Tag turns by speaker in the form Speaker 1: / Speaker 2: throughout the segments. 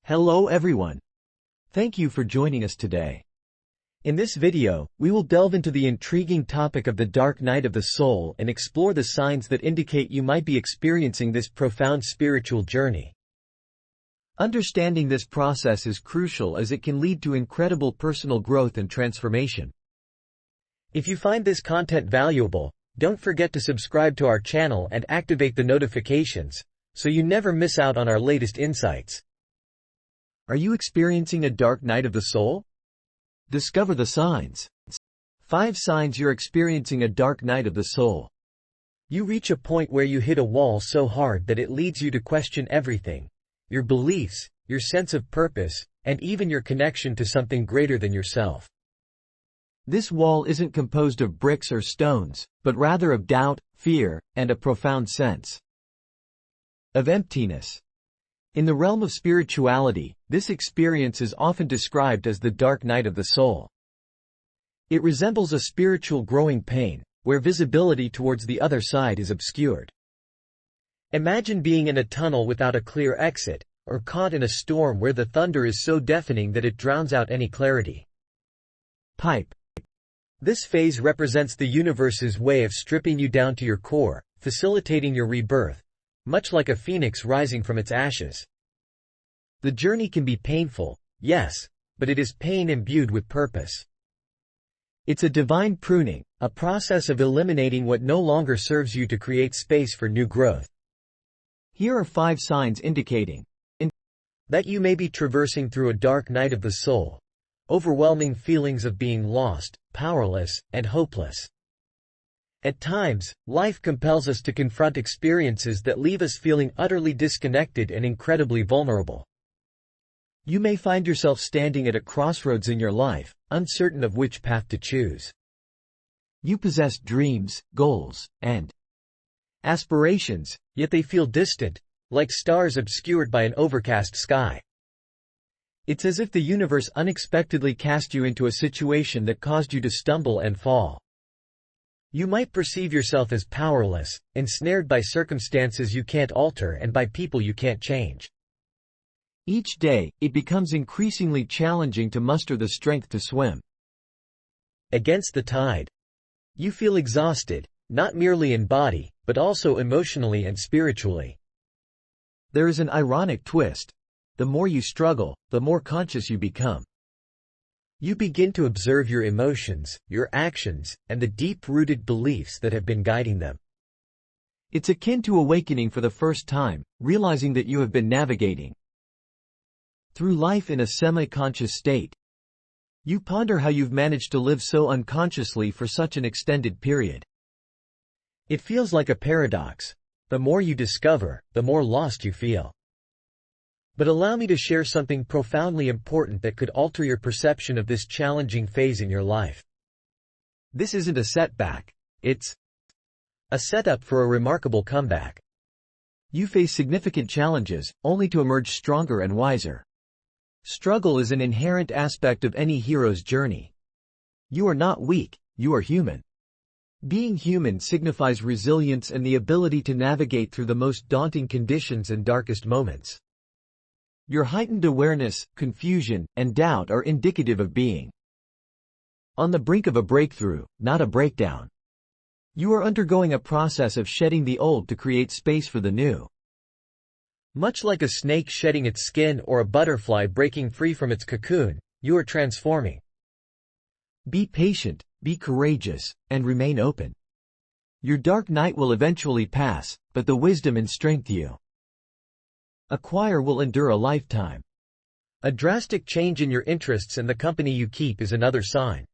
Speaker 1: Hello everyone. Thank you for joining us today. In this video, we will delve into the intriguing topic of the dark night of the soul and explore the signs that indicate you might be experiencing this profound spiritual journey. Understanding this process is crucial as it can lead to incredible personal growth and transformation. If you find this content valuable, don't forget to subscribe to our channel and activate the notifications, so you never miss out on our latest insights. Are you experiencing a dark night of the soul? Discover the signs. 5 signs you're experiencing a dark night of the soul. You reach a point where you hit a wall so hard that it leads you to question everything: your beliefs, your sense of purpose, and even your connection to something greater than yourself. This wall isn't composed of bricks or stones, but rather of doubt, fear, and a profound sense of emptiness. In the realm of spirituality, this experience is often described as the dark night of the soul. It resembles a spiritual growing pain, where visibility towards the other side is obscured. Imagine being in a tunnel without a clear exit, or caught in a storm where the thunder is so deafening that it drowns out any clarity. Pipe. This phase represents the universe's way of stripping you down to your core, facilitating your rebirth, much like a phoenix rising from its ashes. The journey can be painful, yes, but it is pain imbued with purpose. It's a divine pruning, a process of eliminating what no longer serves you to create space for new growth. Here are 5 signs indicating that you may be traversing through a dark night of the soul. Overwhelming feelings of being lost, powerless, and hopeless. At times, life compels us to confront experiences that leave us feeling utterly disconnected and incredibly vulnerable. You may find yourself standing at a crossroads in your life, uncertain of which path to choose. You possess dreams, goals, and aspirations, yet they feel distant, like stars obscured by an overcast sky. It's as if the universe unexpectedly cast you into a situation that caused you to stumble and fall. You might perceive yourself as powerless, ensnared by circumstances you can't alter and by people you can't change. Each day, it becomes increasingly challenging to muster the strength to swim against the tide. You feel exhausted, not merely in body, but also emotionally and spiritually. There is an ironic twist. The more you struggle, the more conscious you become. You begin to observe your emotions, your actions, and the deep-rooted beliefs that have been guiding them. It's akin to awakening for the first time, realizing that you have been navigating through life in a semi-conscious state. You ponder how you've managed to live so unconsciously for such an extended period. It feels like a paradox. The more you discover, the more lost you feel. But allow me to share something profoundly important that could alter your perception of this challenging phase in your life. This isn't a setback. It's a setup for a remarkable comeback. You face significant challenges, only to emerge stronger and wiser. Struggle is an inherent aspect of any hero's journey. You are not weak, you are human. Being human signifies resilience and the ability to navigate through the most daunting conditions and darkest moments. Your heightened awareness, confusion, and doubt are indicative of being on the brink of a breakthrough, not a breakdown. You are undergoing a process of shedding the old to create space for the new. Much like a snake shedding its skin or a butterfly breaking free from its cocoon, you are transforming. Be patient, be courageous, and remain open. Your dark night will eventually pass, but the wisdom and strength you acquire will endure a lifetime. A drastic change in your interests and the company you keep is another sign.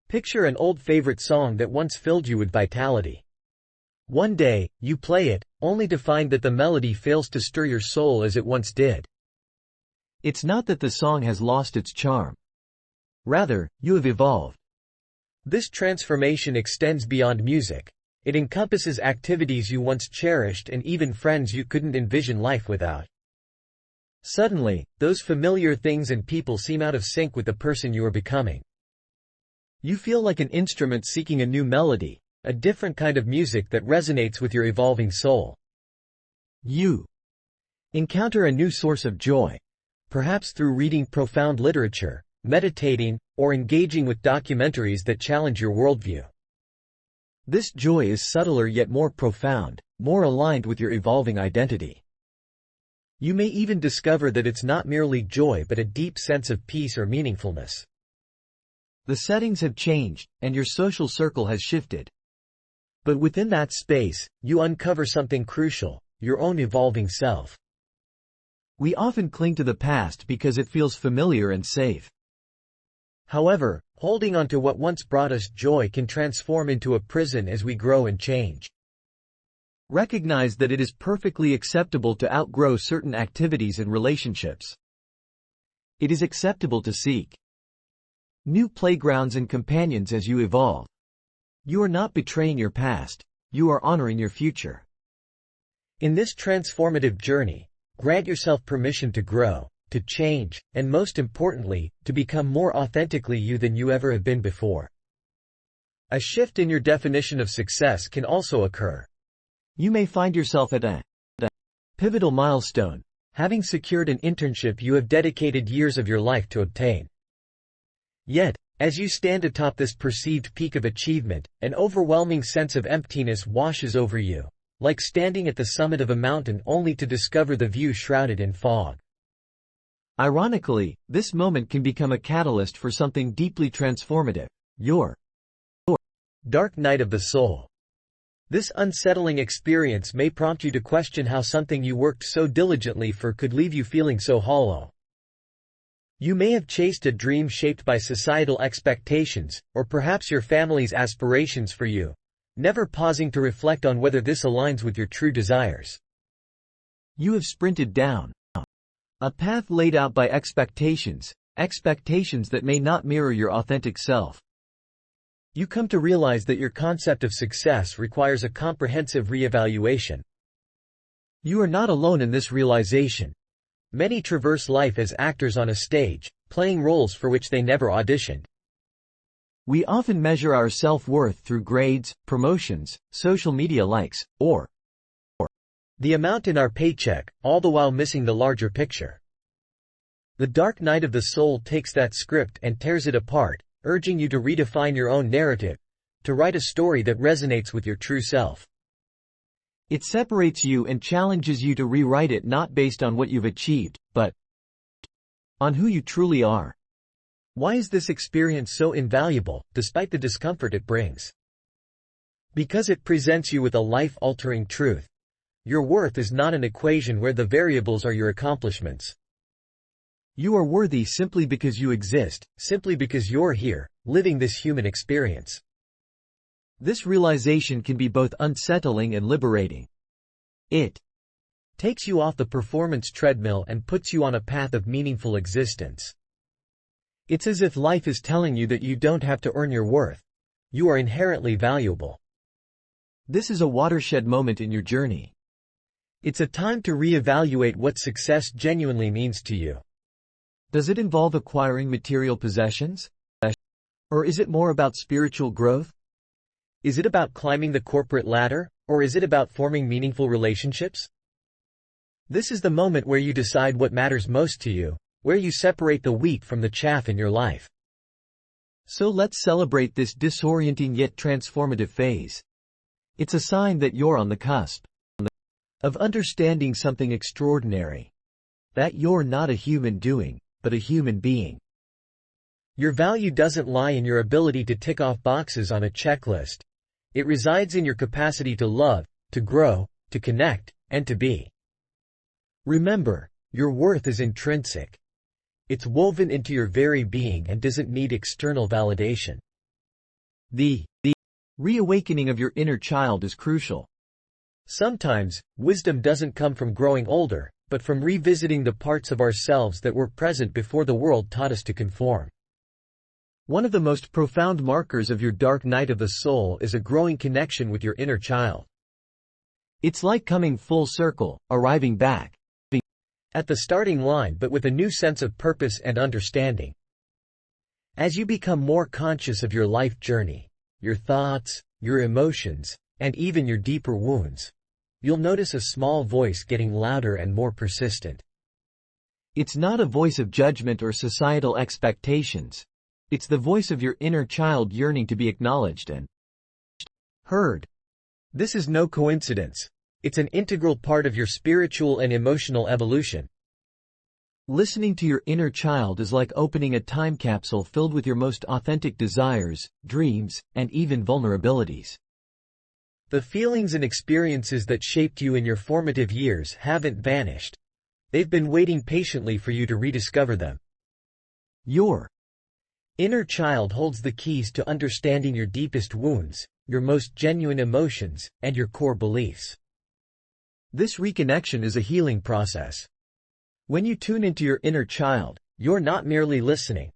Speaker 1: Picture an old favorite song that once filled you with vitality. One day, you play it, only to find that the melody fails to stir your soul as it once did. It's not that the song has lost its charm. Rather, you have evolved. This transformation extends beyond music. It encompasses activities you once cherished and even friends you couldn't envision life without. Suddenly, those familiar things and people seem out of sync with the person you are becoming. You feel like an instrument seeking a new melody, a different kind of music that resonates with your evolving soul. You encounter a new source of joy, perhaps through reading profound literature, meditating, or engaging with documentaries that challenge your worldview. This joy is subtler yet more profound, more aligned with your evolving identity. You may even discover that it's not merely joy but a deep sense of peace or meaningfulness. The settings have changed, and your social circle has shifted. But within that space, you uncover something crucial, your own evolving self. We often cling to the past because it feels familiar and safe. However, holding on to what once brought us joy can transform into a prison as we grow and change. Recognize that it is perfectly acceptable to outgrow certain activities and relationships. It is acceptable to seek new playgrounds and companions as you evolve. You are not betraying your past, you are honoring your future. In this transformative journey, grant yourself permission to grow, to change, and most importantly, to become more authentically you than you ever have been before. A shift in your definition of success can also occur. You may find yourself at a pivotal milestone, having secured an internship you have dedicated years of your life to obtain. Yet, as you stand atop this perceived peak of achievement, an overwhelming sense of emptiness washes over you, like standing at the summit of a mountain only to discover the view shrouded in fog. Ironically, this moment can become a catalyst for something deeply transformative, your dark night of the soul. This unsettling experience may prompt you to question how something you worked so diligently for could leave you feeling so hollow. You may have chased a dream shaped by societal expectations, or perhaps your family's aspirations for you, never pausing to reflect on whether this aligns with your true desires. You have sprinted down a path laid out by expectations that may not mirror your authentic self. You come to realize that your concept of success requires a comprehensive reevaluation. You are not alone in this realization. Many traverse life as actors on a stage, playing roles for which they never auditioned. We often measure our self-worth through grades, promotions, social media likes, or the amount in our paycheck, all the while missing the larger picture. The dark night of the soul takes that script and tears it apart, urging you to redefine your own narrative, to write a story that resonates with your true self. It separates you and challenges you to rewrite it not based on what you've achieved, but on who you truly are. Why is this experience so invaluable, despite the discomfort it brings? Because it presents you with a life-altering truth. Your worth is not an equation where the variables are your accomplishments. You are worthy simply because you exist, simply because you're here, living this human experience. This realization can be both unsettling and liberating. It takes you off the performance treadmill and puts you on a path of meaningful existence. It's as if life is telling you that you don't have to earn your worth. You are inherently valuable. This is a watershed moment in your journey. It's a time to reevaluate what success genuinely means to you. Does it involve acquiring material possessions? Or is it more about spiritual growth? Is it about climbing the corporate ladder, or is it about forming meaningful relationships? This is the moment where you decide what matters most to you, where you separate the wheat from the chaff in your life. So let's celebrate this disorienting yet transformative phase. It's a sign that you're on the cusp of understanding something extraordinary. That you're not a human doing, but a human being. Your value doesn't lie in your ability to tick off boxes on a checklist. It resides in your capacity to love, to grow, to connect, and to be. Remember, your worth is intrinsic. It's woven into your very being and doesn't need external validation. The reawakening of your inner child is crucial. Sometimes, wisdom doesn't come from growing older, but from revisiting the parts of ourselves that were present before the world taught us to conform. One of the most profound markers of your dark night of the soul is a growing connection with your inner child. It's like coming full circle, arriving back at the starting line but with a new sense of purpose and understanding. As you become more conscious of your life journey, your thoughts, your emotions, and even your deeper wounds, you'll notice a small voice getting louder and more persistent. It's not a voice of judgment or societal expectations. It's the voice of your inner child yearning to be acknowledged and heard. This is no coincidence. It's an integral part of your spiritual and emotional evolution. Listening to your inner child is like opening a time capsule filled with your most authentic desires, dreams, and even vulnerabilities. The feelings and experiences that shaped you in your formative years haven't vanished. They've been waiting patiently for you to rediscover them. Your inner child holds the keys to understanding your deepest wounds, your most genuine emotions, and your core beliefs. This reconnection is a healing process. When you tune into your inner child, you're not merely listening.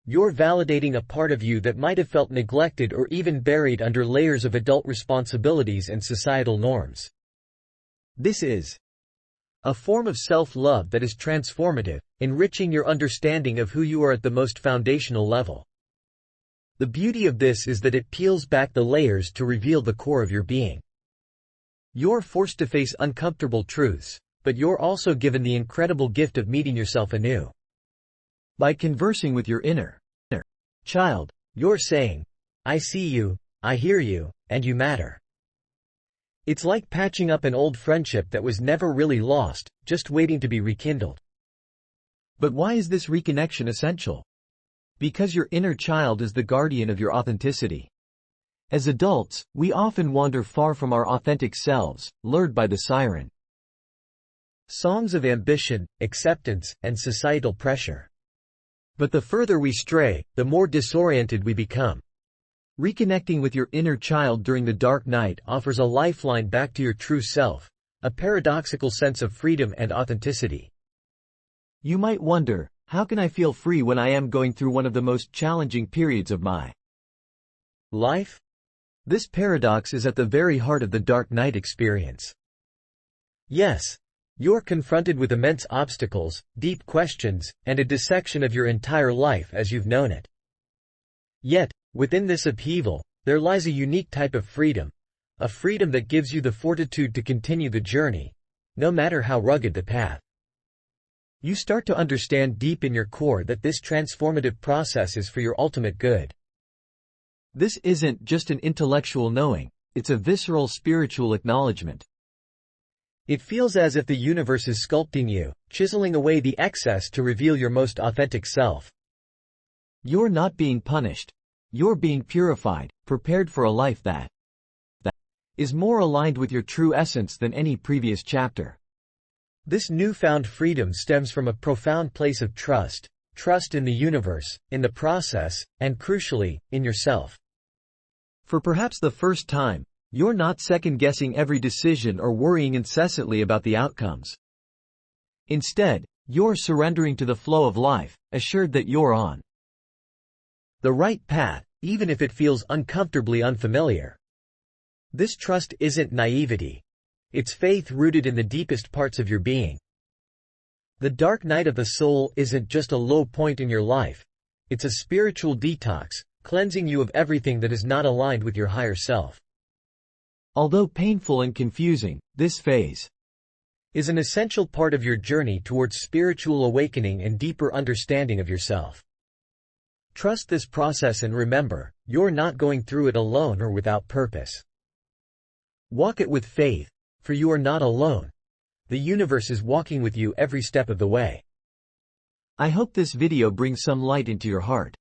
Speaker 1: You're validating a part of you that might have felt neglected or even buried under layers of adult responsibilities and societal norms. This is a form of self-love that is transformative, enriching your understanding of who you are at the most foundational level. The beauty of this is that it peels back the layers to reveal the core of your being. You're forced to face uncomfortable truths, but you're also given the incredible gift of meeting yourself anew. By conversing with your inner child, you're saying, "I see you, I hear you, and you matter." It's like patching up an old friendship that was never really lost, just waiting to be rekindled. But why is this reconnection essential? Because your inner child is the guardian of your authenticity. As adults, we often wander far from our authentic selves, lured by the siren songs of ambition, acceptance, and societal pressure. But the further we stray, the more disoriented we become. Reconnecting with your inner child during the dark night offers a lifeline back to your true self, a paradoxical sense of freedom and authenticity. You might wonder, how can I feel free when I am going through one of the most challenging periods of my life? This paradox is at the very heart of the dark night experience. Yes, you're confronted with immense obstacles, deep questions, and a dissection of your entire life as you've known it. Yet, within this upheaval, there lies a unique type of freedom, a freedom that gives you the fortitude to continue the journey, no matter how rugged the path. You start to understand deep in your core that this transformative process is for your ultimate good. This isn't just an intellectual knowing, it's a visceral spiritual acknowledgement. It feels as if the universe is sculpting you, chiseling away the excess to reveal your most authentic self. You're not being punished. You're being purified, prepared for a life that is more aligned with your true essence than any previous chapter. This newfound freedom stems from a profound place of trust in the universe, in the process, and crucially, in yourself. For perhaps the first time, you're not second-guessing every decision or worrying incessantly about the outcomes. Instead, you're surrendering to the flow of life, assured that you're on the right path, even if it feels uncomfortably unfamiliar. This trust isn't naivety. It's faith rooted in the deepest parts of your being. The dark night of the soul isn't just a low point in your life. It's a spiritual detox, cleansing you of everything that is not aligned with your higher self. Although painful and confusing, this phase is an essential part of your journey towards spiritual awakening and deeper understanding of yourself. Trust this process and remember, you're not going through it alone or without purpose. Walk it with faith, for you are not alone. The universe is walking with you every step of the way. I hope this video brings some light into your heart.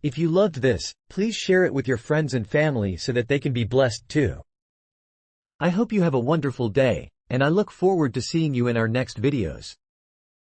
Speaker 1: If you loved this, please share it with your friends and family so that they can be blessed too. I hope you have a wonderful day, and I look forward to seeing you in our next videos.